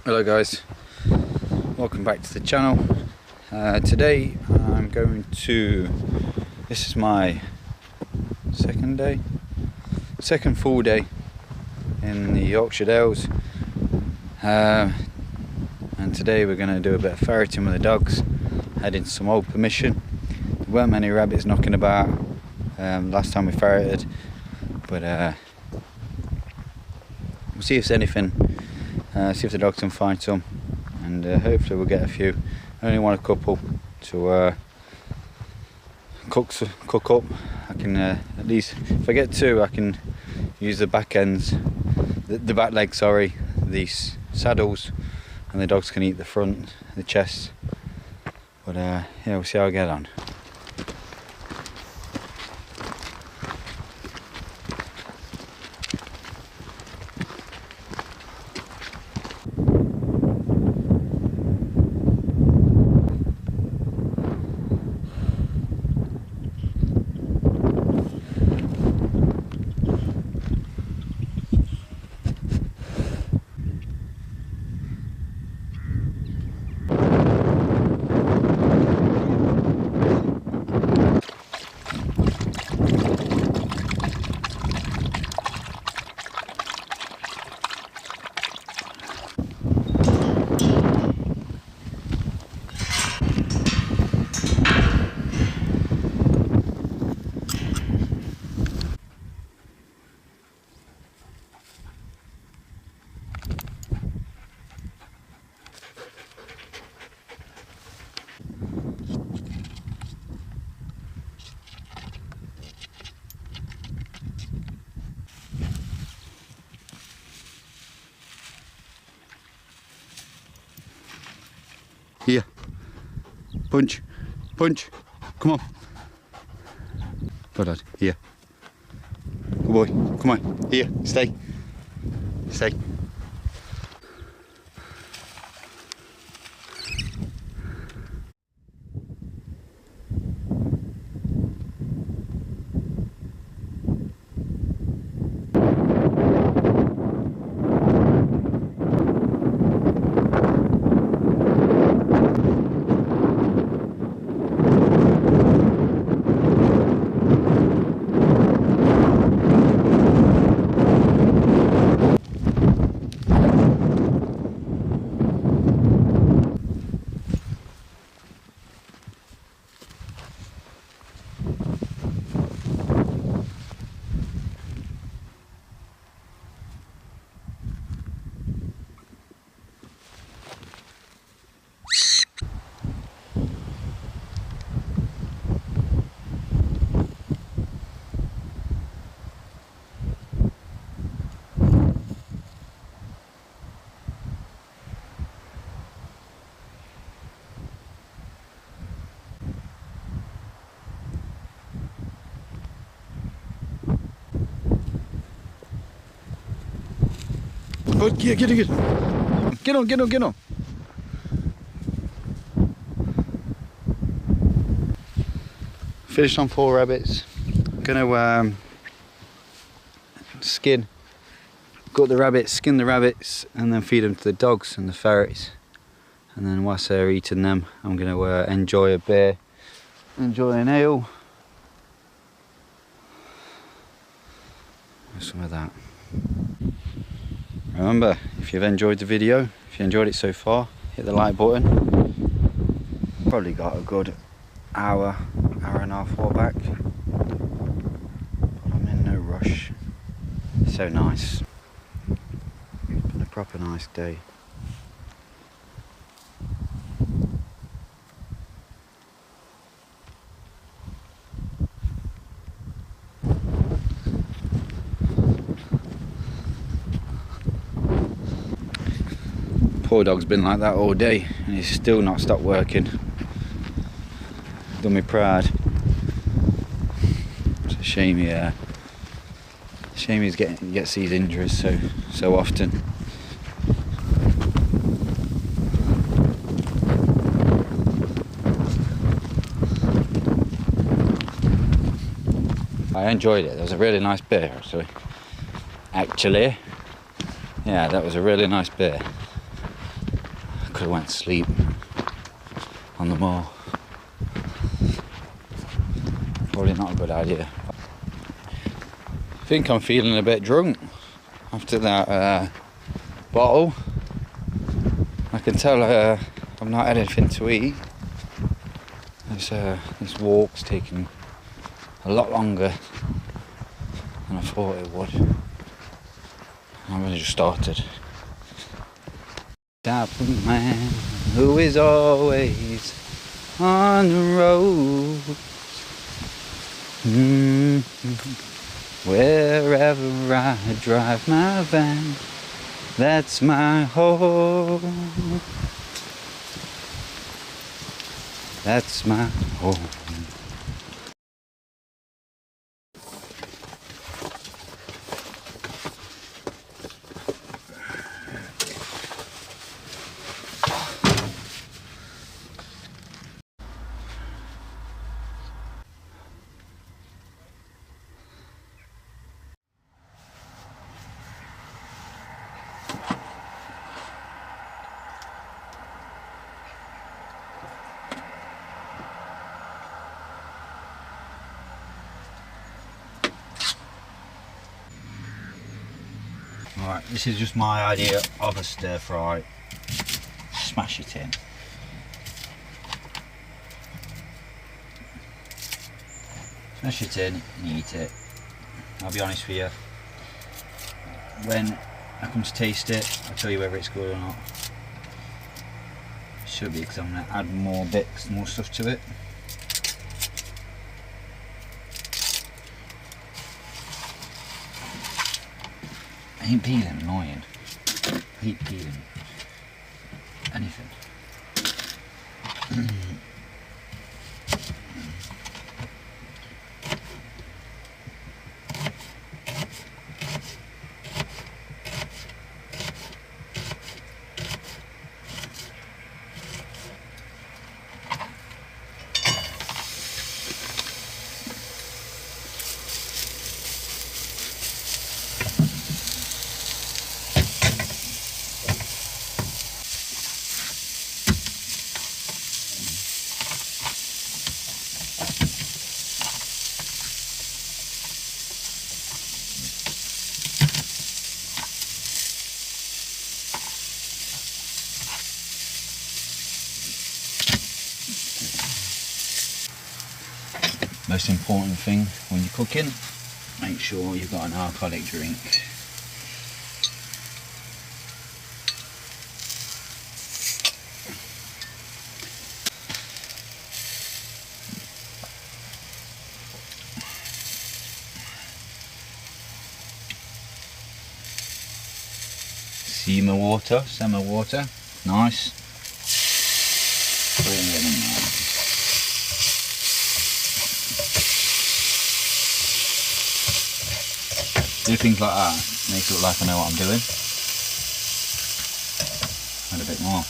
Hello guys, welcome back to the channel. Today I'm going to, this is my second full day in the Yorkshire Dales, and today we're going to do a bit of ferreting with the dogs, head into some old permission. There weren't many rabbits knocking about last time we ferreted, but we'll see if there's anything. See if the dogs can find some, and hopefully we'll get a few. I only want a couple to cook up. I can at least, if I get two, I can use the back ends, the back legs, sorry, these saddles, and the dogs can eat the front, the chest. But yeah, we'll see how I get on. Here, punch, come on. Go Dad, here. Good boy, come on, here, stay. Oh, yeah, get on. Finished on 4 rabbits. Gonna gut the rabbits, skin the rabbits, and then feed them to the dogs and the ferrets. And then whilst they're eating them, I'm gonna enjoy a beer, enjoy an ale, some of that. Remember, if you've enjoyed the video, if you enjoyed it so far, hit the like button. Probably got a good hour and a half walk back, but I'm in no rush. It's so nice. It's been a proper nice day. Poor dog's been like that all day and he's still not stopped working. Done me proud. It's a shame he gets these injuries so often. I enjoyed it. There was a really nice beer actually. Yeah, that was a really nice beer. could have went to sleep on the moor. Probably not a good idea. I think I'm feeling a bit drunk after that bottle. I can tell I've not had anything to eat. This walk's taking a lot longer than I thought it would. I've only just started. Type of man who is always on the road. Wherever I drive my van, that's my home. That's my home. Alright, this is just my idea of a stir fry. Smash it in. Smash it in and eat it. I'll be honest with you, when I come to taste it, I'll tell you whether it's good or not. It should be, because I'm going to add more bits, more stuff to it. I hate peeling, annoying. I hate peeling anything. Most important thing when you're cooking, make sure you've got an alcoholic drink. Simmer water, nice. Bring it in there. Do things like that, makes it look like I know what I'm doing. Add a bit more.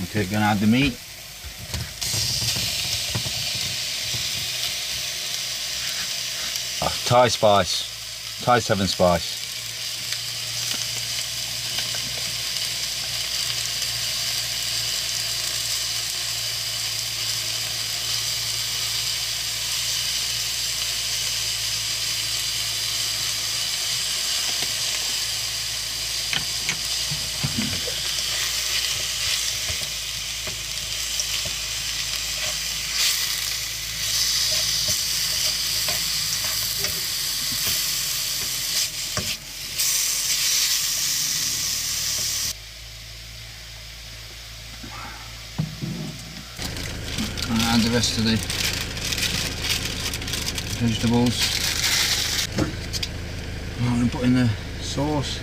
Okay, gonna add the meat. Thai spice, Thai 7 spice. Add the rest of the vegetables. I'm going to put in the sauce.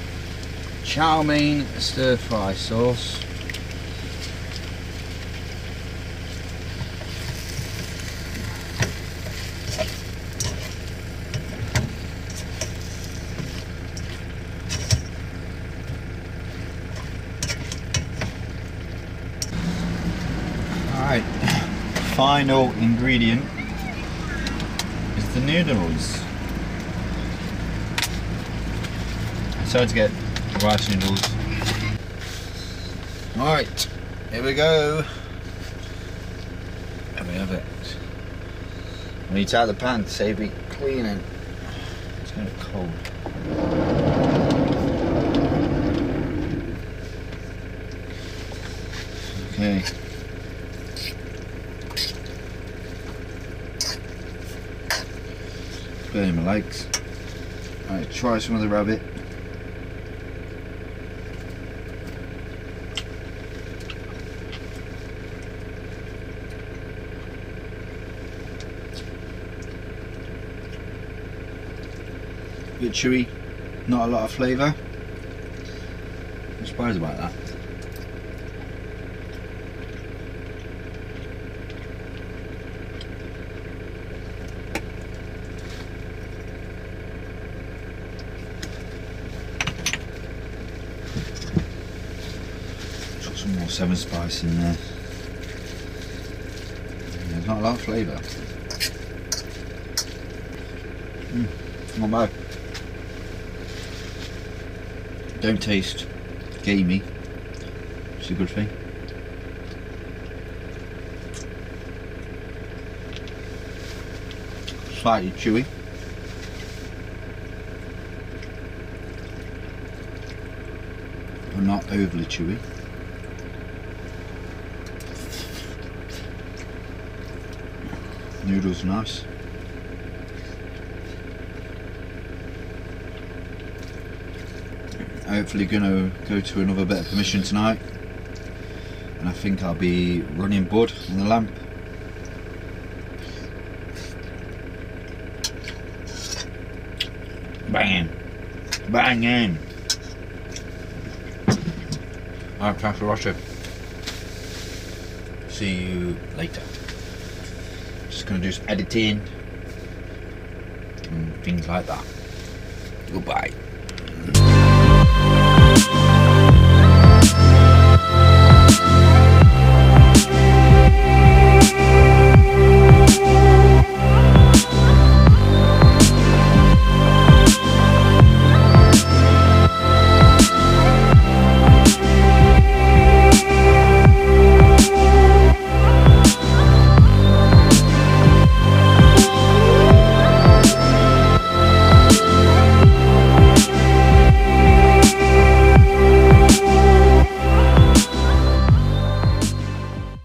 Chow mein stir fry sauce. Alright. Final ingredient is the noodles. I decided to get rice noodles. Right, here we go. There we have it. I need to out of the pan to save it cleaning. It's going to get cold. Okay. Burning my legs. Alright, try some of the rabbit. Bit chewy, not a lot of flavour. I'm surprised about that. Put some more 7 spice in there. There's not a lot of flavour. Not bad. Don't taste gamey, which is a good thing. Slightly chewy. But not overly chewy. Noodles nice. Hopefully gonna go to another bit of permission tonight, and I think I'll be running bud on the lamp. Banging, banging. Alright, thanks for watching. See you later. Just gonna do some editing and things like that. Goodbye.